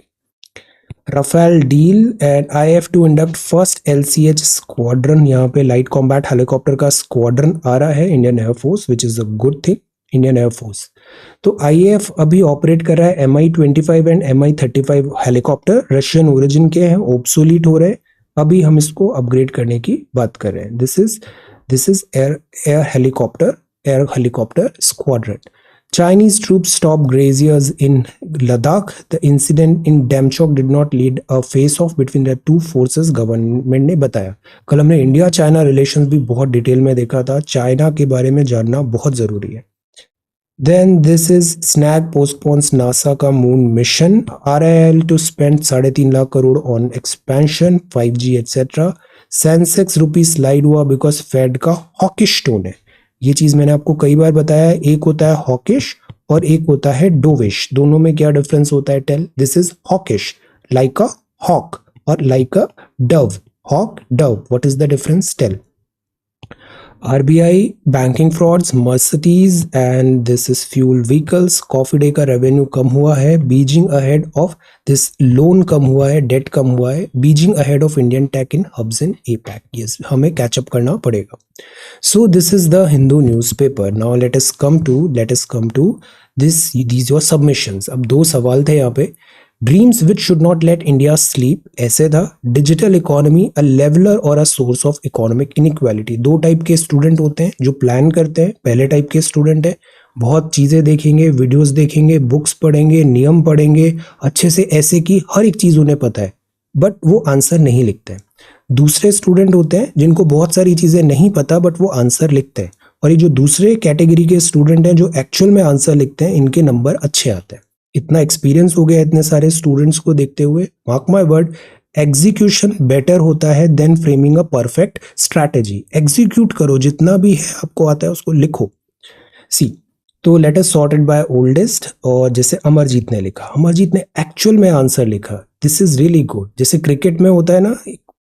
Rafale deal and I have to induct first LCH squadron. यहाँ पे light combat helicopter का squadron आ रहा है Indian air force, which is a good thing, Indian air force. तो IAF अभी operate कर रहा है MI-25 and MI-35 helicopter, Russian origin के हैं, ऑब्सोलीट हो रहे हैं। अभी हम इसको अपग्रेड करने की बात कर रहे हैं। This is air helicopter air helicopter squadron. Chinese troops stopped graziers in Ladakh. The incident in Damchok did not lead a face-off between the two forces, government ने बताया। कल हमने इंडिया चाइना रिलेशंस भी बहुत डिटेल में देखा था। China के बारे में जानना बहुत ज़रूरी है। Then this is snag postpones NASA का moon mission. RIL to spend 3.5 lakh crore on expansion 5G etc. Sensex rupee slide हुआ बिकॉज फेड का हॉकिश टोन है। ये चीज मैंने आपको कई बार बताया है, एक होता है हॉकिश और एक होता है डोविश। दोनों में क्या डिफरेंस होता है? Tell. This is hawkish, like a hawk, और like a dove, hawk dove. What is the difference? Tell. RBI banking frauds, Mercedes and this is fuel vehicles. Coffee day का रेवेन्यू कम हुआ है। Beijing ahead of this, loan कम हुआ है, debt कम हुआ है। Beijing ahead of Indian tech in hubs in APAC. Yes, हमें कैचअप करना पड़ेगा। So this is the Hindu newspaper. Now let us come to this, these your submissions. अब 2 सवाल थे यहाँ पे। Dreams which should not let India sleep, ऐसे था। Digital economy, a leveller or a source of economic inequality. 2 type के student होते हैं जो प्लान करते हैं। पहले टाइप के स्टूडेंट है, बहुत चीज़ें देखेंगे, वीडियोस देखेंगे, बुक्स पढ़ेंगे, नियम पढ़ेंगे अच्छे से, ऐसे की हर एक चीज़ उन्हें पता है, बट वो आंसर नहीं लिखते हैं। दूसरे स्टूडेंट होते हैं जिनको बहुत सारी चीज़ें नहीं पता बट वो आंसर लिखते हैं। और ये जो दूसरे कैटेगरी के स्टूडेंट हैं जो एक्चुअल में आंसर लिखते हैं, इनके नंबर अच्छे आते हैं। इतना एक्सपीरियंस हो गया इतने सारे स्टूडेंट्स को देखते हुए। Mark my word, execution better होता है then framing a perfect strategy. Execute करो, जितना भी है आपको आता है उसको लिखो। सी, तो let us sorted by oldest. और जैसे अमरजीत ने लिखा, अमरजीत ने एक्चुअल में आंसर लिखा। This is really good. जैसे क्रिकेट में होता है ना,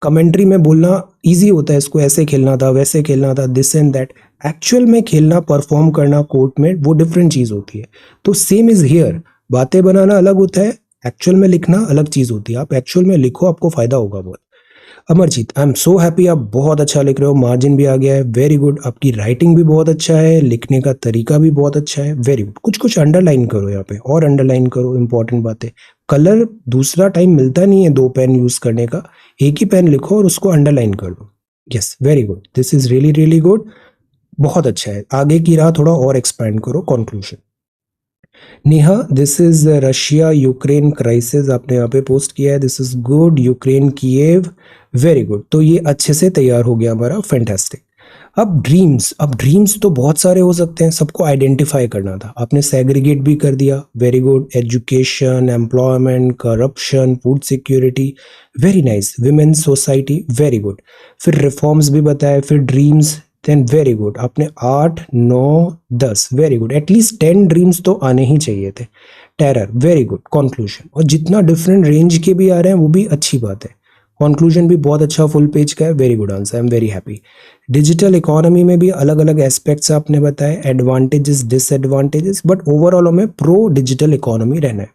कमेंट्री में बोलना इजी होता है, इसको ऐसे खेलना था, वैसे खेलना था, दिस एंड दैट। एक्चुअल में खेलना, परफॉर्म करना कोर्ट में, वो डिफरेंट चीज होती है। तो सेम इज हियर। बातें बनाना अलग होता है, एक्चुअल में लिखना अलग चीज होती है। आप एक्चुअल में लिखो, आपको फायदा होगा बहुत। Amarjeet, I am so happy, आप बहुत अच्छा लिख रहे हो। मार्जिन भी आ गया है, वेरी गुड। आपकी राइटिंग भी बहुत अच्छा है, लिखने का तरीका भी बहुत अच्छा है, वेरी गुड। कुछ कुछ अंडरलाइन करो यहाँ पे, और अंडरलाइन करो इंपॉर्टेंट बातें। कलर दूसरा टाइम मिलता नहीं है 2 पेन यूज करने का, एक ही पेन लिखो और उसको अंडरलाइन कर दो। Yes, very good, this is really really good, बहुत अच्छा है। आगे की राह थोड़ा और एक्सपैंड करो। Conclusion. Neha, this is Russia Ukraine crisis, आपने यहाँ पे पोस्ट किया है। This is good. Ukraine Kyiv, very good. तो ये अच्छे से तैयार हो गया हमारा, फैंटास्टिक। अब ड्रीम्स तो बहुत सारे हो सकते हैं, सबको आइडेंटिफाई करना था। आपने सेग्रीगेट भी कर दिया, very good. Education, employment, corruption, food security, very nice. Women's society, very good. फिर रिफॉर्म्स भी बताए, फिर ड्रीम्स, देन वेरी गुड। आपने 8, 9, 10, वेरी गुड। एटलीस्ट 10 ड्रीम्स तो आने ही चाहिए थे। Terror, very good. कंक्लूजन, और जितना डिफरेंट रेंज के भी आ रहे हैं वो भी अच्छी बात है। कंक्लूजन भी बहुत अच्छा फुल पेज का है, very good answer, I am very happy. Digital economy में भी अलग अलग एस्पेक्ट्स आपने बताए, एडवांटेजेस, डिसएडवांटेजेस, बट ओवरऑल हमें प्रो डिजिटल इकोनॉमी रहना है।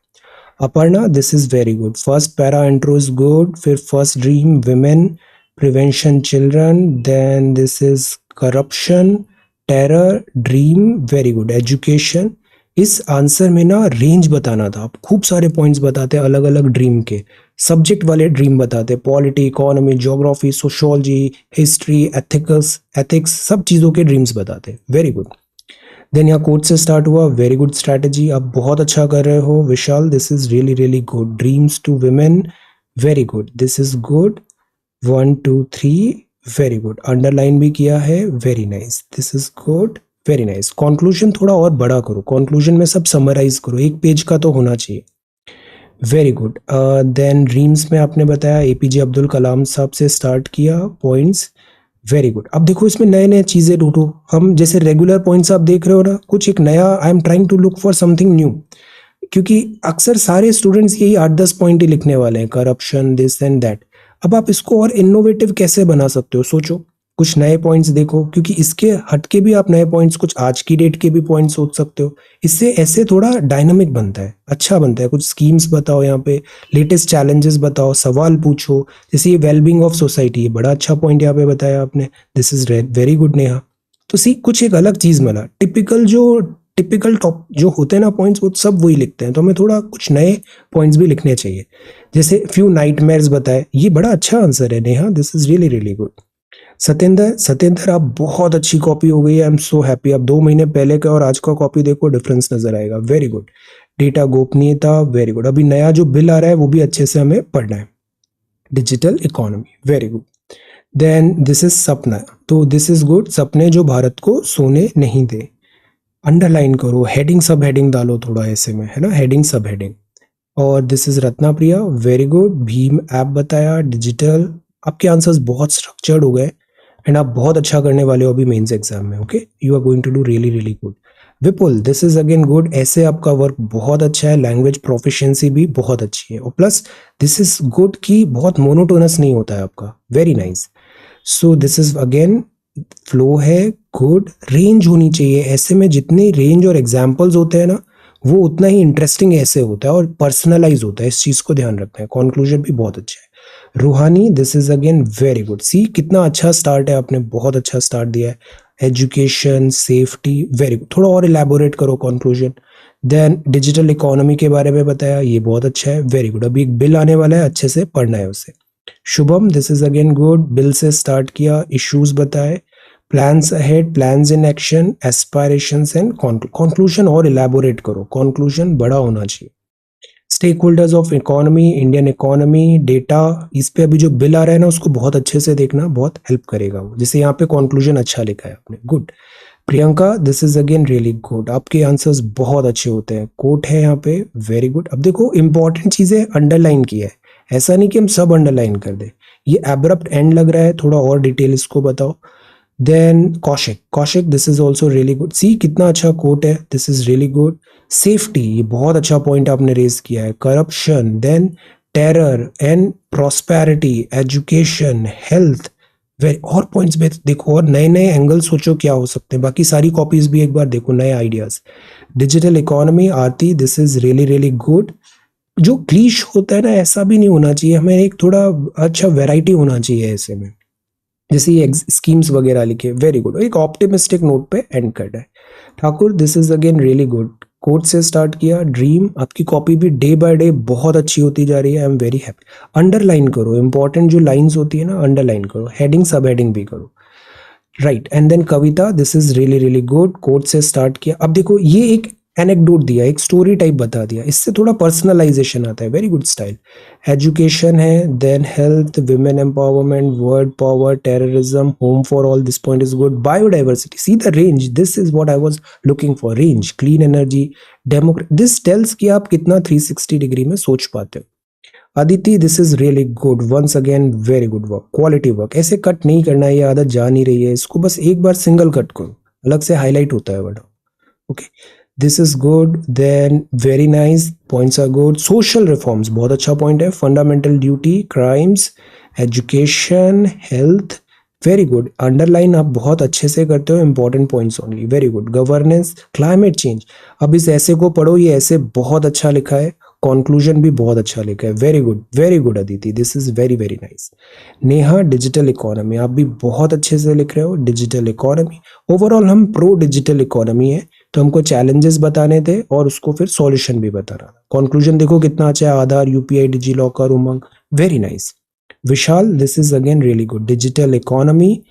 Aparna, this is very good. First para intro is good, फिर first dream women, prevention children, then this is corruption, terror, dream, very good. Education, इस answer में ना range बताना था। आप खूब सारे पॉइंट्स बताते हैं अलग अलग ड्रीम के, सब्जेक्ट वाले ड्रीम बताते, polity, economy, geography, sociology, history, ethics, सब चीज़ों के ड्रीम्स बताते, वेरी गुड। देन यहाँ कोट से स्टार्ट हुआ, वेरी गुड स्ट्रैटेजी, आप बहुत अच्छा कर रहे हो Vishal, this is really really good. Dreams to women, very good, this is good. 1, 2, 3, very good. Underline भी किया है, very nice, this is good, very nice. Conclusion थोड़ा और बड़ा करो, कंक्लूजन में सब समराइज करो, 1 पेज का तो होना चाहिए, वेरी गुड। देन ड्रीम्स में आपने बताया एपीजे अब्दुल कलाम साहब से स्टार्ट किया पॉइंट्स, वेरी गुड। अब देखो इसमें नए नए चीज़ें ढूंढो, हम जैसे रेगुलर पॉइंट्स आप देख रहे हो ना, कुछ एक नया, I am trying to look for something new, क्योंकि अक्सर सारे स्टूडेंट्स यही 8-10 पॉइंट ही लिखने वाले हैं, करप्शन, दिस एंड दैट। अब आप इसको और इनोवेटिव कैसे बना सकते हो, सोचो, कुछ नए पॉइंट्स देखो, क्योंकि इसके हटके भी आप नए पॉइंट्स, कुछ आज की डेट के भी पॉइंट्स सोच सकते हो। इससे ऐसे थोड़ा डायनामिक बनता है, अच्छा बनता है। कुछ स्कीम्स बताओ यहाँ पे, लेटेस्ट चैलेंजेस बताओ, सवाल पूछो, जैसे ये वेलबींग ऑफ सोसाइटी, बड़ा अच्छा पॉइंट यहाँ पे बताया आपने, this is very good Neha. तो सी, कुछ एक अलग चीज मिला, टिपिकल टॉप जो होते हैं ना पॉइंट्स, वो सब वही लिखते हैं, तो हमें थोड़ा कुछ नए पॉइंट्स भी लिखने चाहिए। जैसे फ्यू नाइटमेयर्स बताए, ये बड़ा अच्छा आंसर है Neha, this is really really good. Satyendra आप बहुत अच्छी कॉपी हो गई है, आई एम सो हैप्पी। आप 2 महीने पहले का और आज का कॉपी देखो, डिफरेंस नजर आएगा। Very good. डेटा गोपनीयता, वेरी गुड। अभी नया जो बिल आ रहा है वो भी अच्छे से हमें पढ़ना है। Digital economy, very good. Then this is Sapna, तो दिस इज गुड। सपने जो भारत को सोने नहीं दे, अंडरलाइन करो, हेडिंग सब हेडिंग डालो थोड़ा ऐसे में, है ना, हेडिंग सब हेडिंग। और this is Ratna Priya, very good. Bhim app बताया, डिजिटल। आपके आंसर्स बहुत स्ट्रक्चर्ड हो गए एंड आप बहुत अच्छा करने वाले हो अभी मेंस एग्जाम में। Okay, you are going to do really really good. Vipul, this is again good. ऐसे आपका वर्क बहुत अच्छा है, लैंग्वेज प्रोफिशिएंसी भी बहुत अच्छी है, और प्लस दिस इज गुड कि बहुत मोनोटोनस नहीं होता है आपका। Very nice. So this is again flow है, गुड। रेंज होनी चाहिए ऐसे में, जितनी रेंज और एग्जाम्पल्स होते हैं ना वो उतना ही इंटरेस्टिंग ऐसे होता है और पर्सनलाइज होता है, इस चीज को ध्यान रखना है। कॉन्क्लूजन भी बहुत अच्छा है। Ruhani, this is again very good. See कितना अच्छा स्टार्ट है, आपने बहुत अच्छा स्टार्ट दिया है। Education, safety, very good. थोड़ा और इलेबोरेट करो कॉन्क्लूजन। देन डिजिटल इकोनॉमी के बारे में बताया, ये बहुत अच्छा है, वेरी गुड। अभी एक बिल आने वाला है, अच्छे से पढ़ना है उसे। Shubham, this is again good. Bill से स्टार्ट किया, इश्यूज बताए, plans ahead, plans in action, aspirations and conclusion. और इलेबोरेट करो, कंक्लूजन बड़ा होना चाहिए। Stakeholders of economy, Indian economy, data, इस पे अभी जो बिल आ रहा है ना उसको बहुत अच्छे से देखना, बहुत हेल्प करेगा वो। जैसे यहाँ पे कंक्लूजन अच्छा लिखा है आपने, good. Priyanka, this is again really good. आपके आंसर्स बहुत अच्छे होते हैं। कोट है यहाँ पे, वेरी गुड। अब देखो इंपॉर्टेंट चीजें अंडरलाइन की है, ऐसा नहीं कि हम सब अंडरलाइन कर दे। ये एब्रप्ट एंड लग रहा है, थोड़ा और डिटेल इसको बताओ। Then Kaushik, this is also really good. See कितना अच्छा कोट है, this is really good. Safety, ये बहुत अच्छा पॉइंट आपने रेज किया है। Corruption, then terror and prosperity, education, health, वे और पॉइंट्स में देखो, और नए नए एंगल सोचो क्या हो सकते हैं। बाकी सारी कॉपीज भी एक बार देखो, नए ideas. Digital economy, Aarti, this is really really good. जो क्लीश होता है ना ऐसा भी नहीं होना चाहिए, हमें एक थोड़ा अच्छा वैरायटी होना चाहिए ऐसे में, जैसे ये स्कीम्स वगैरह लिखे, वेरी गुड। एक ऑप्टिमिस्टिक नोट पे एंड करना है। Thakur, this is again really good. Quote से स्टार्ट किया, ड्रीम। आपकी कॉपी भी डे बाय डे बहुत अच्छी होती जा रही है, I am very happy. Underline करो, इंपॉर्टेंट जो लाइंस होती है ना अंडरलाइन करो, हेडिंग सब हेडिंग भी करो, right. And then Kavita, this is really really good. Quote से स्टार्ट किया। अब देखो ये एक एनेक्डोट दिया, एक स्टोरी टाइप बता दिया, इससे थोड़ा पर्सनलाइजेशन आता है, वेरी गुड स्टाइल। एजुकेशन है, then health, women empowerment, word power, terrorism, home for all, this point is good. Biodiversity, see the range, this is what I was looking for, range. Clean energy, democracy, this tells कि आप कितना 360 degree में सोच पाते हो। Aditi, this is really good, once again very good work, quality work. ऐसे cut नहीं करना है, ये आदत जा नहीं रही है, इसको बस एक बार सिंगल कट करो, अलग से हाईलाइट होता है बड़ा। Okay, this is good, then very nice, points are good. Social reforms, बहुत अच्छा पॉइंट है। Fundamental duty, crimes, education, health, very good. Underline आप बहुत अच्छे से करते हो, important points only, very good. Governance, climate change, अब इस ऐसे को पढ़ो, ये ऐसे बहुत अच्छा लिखा है, कंक्लूजन भी बहुत अच्छा लिखा है, very good Aditi, this is very very nice. Neha, digital economy, आप भी बहुत अच्छे से लिख रहे हो, डिजिटल इकोनॉमी। ओवरऑल हम प्रो डिजिटल इकोनॉमी है, तो हमको चैलेंजेस बताने थे और उसको फिर सॉल्यूशन भी बताना था। कंक्लूजन देखो कितना अच्छा है, Aadhaar, UPI, DigiLocker, Umang, very nice. Vishal, this is again really good. Digital economy,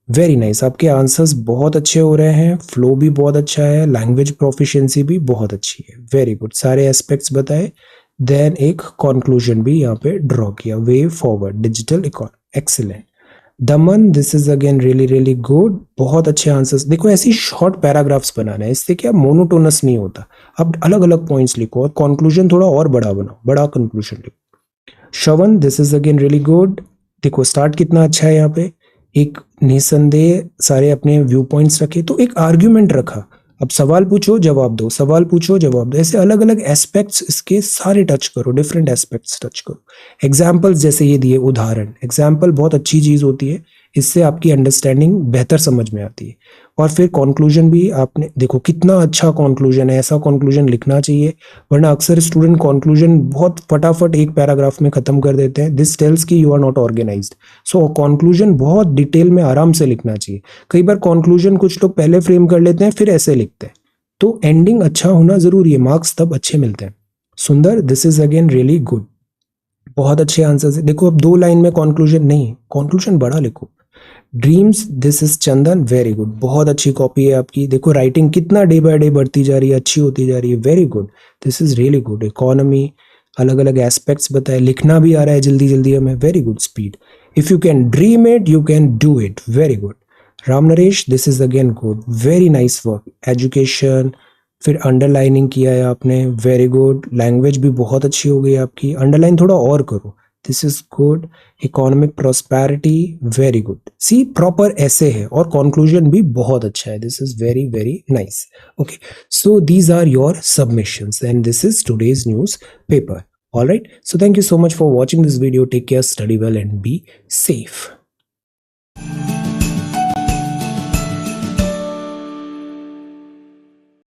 very nice. आपके आंसर्स बहुत अच्छे हो रहे हैं, फ्लो भी बहुत अच्छा है, लैंग्वेज प्रोफिशिएंसी भी बहुत अच्छी है, वेरी गुड। सारे एस्पेक्ट्स बताए, देन एक कंक्लूजन भी यहाँ पे ड्रॉ किया, way forward, digital economy, excellent. Daman, this is again really really good, बहुत अच्छे आंसर्स। देखो ऐसी शॉर्ट पैराग्राफ्स बनाना है, इससे क्या मोनोटोनस नहीं होता। अब अलग अलग पॉइंट्स लिखो और कंक्लूजन थोड़ा और बड़ा बनाओ, बड़ा कंक्लूजन लिखो। Shravan, this is again really good. देखो स्टार्ट कितना अच्छा है, यहाँ पे एक निसंदेह सारे अपने व्यू पॉइंट्स रखे, तो एक आर्ग्यूमेंट रखा। अब सवाल पूछो जवाब दो, सवाल पूछो जवाब दो, ऐसे अलग अलग एस्पेक्ट्स इसके सारे टच करो, डिफरेंट एस्पेक्ट्स टच करो। एग्जाम्पल्स जैसे ये दिए, उदाहरण, एग्जाम्पल बहुत अच्छी चीज होती है, इससे आपकी अंडरस्टैंडिंग बेहतर समझ में आती है। और फिर कंक्लूजन भी आपने देखो कितना अच्छा कंक्लूजन है, ऐसा कंक्लूजन लिखना चाहिए, वरना अक्सर स्टूडेंट कंक्लूजन बहुत फटाफट एक पैराग्राफ में खत्म कर देते हैं, दिस टेल्स कि you are not organised. So conclusion बहुत डिटेल में आराम से लिखना चाहिए। कई बार कंक्लूजन कुछ लोग पहले फ्रेम कर लेते हैं फिर ऐसे लिखते हैं, तो एंडिंग अच्छा होना जरूरी है, मार्क्स तब अच्छे मिलते हैं। सुंदर, this is again really good, बहुत अच्छे आंसर्स है। देखो अब 2 लाइन में कंक्लूजन नहीं, कंक्लूजन बड़ा लिखो। Dreams, this is Chandan, very good, बहुत अच्छी कॉपी है आपकी। देखो राइटिंग कितना डे बाय डे बढ़ती जा रही है, अच्छी होती जा रही है, very good, this is really good. Economy, अलग अलग एस्पेक्ट्स बताए, लिखना भी आ रहा है जल्दी जल्दी हमें, very good speed. If you can dream it you can do it, very good. Ram Naresh, this is again good, very nice work. Education, फिर अंडरलाइनिंग किया है आपने, वेरी गुड। लैंग्वेज भी बहुत अच्छी हो गई आपकी, अंडरलाइन थोड़ा और करो, this is good. Economic prosperity, very good. See proper ऐसे है और कंक्लूजन भी बहुत अच्छा है, this is very very nice. Okay, so these are your submissions and this is today's news paper. All right, so thank you so much for watching this video. Take care, study well and be safe.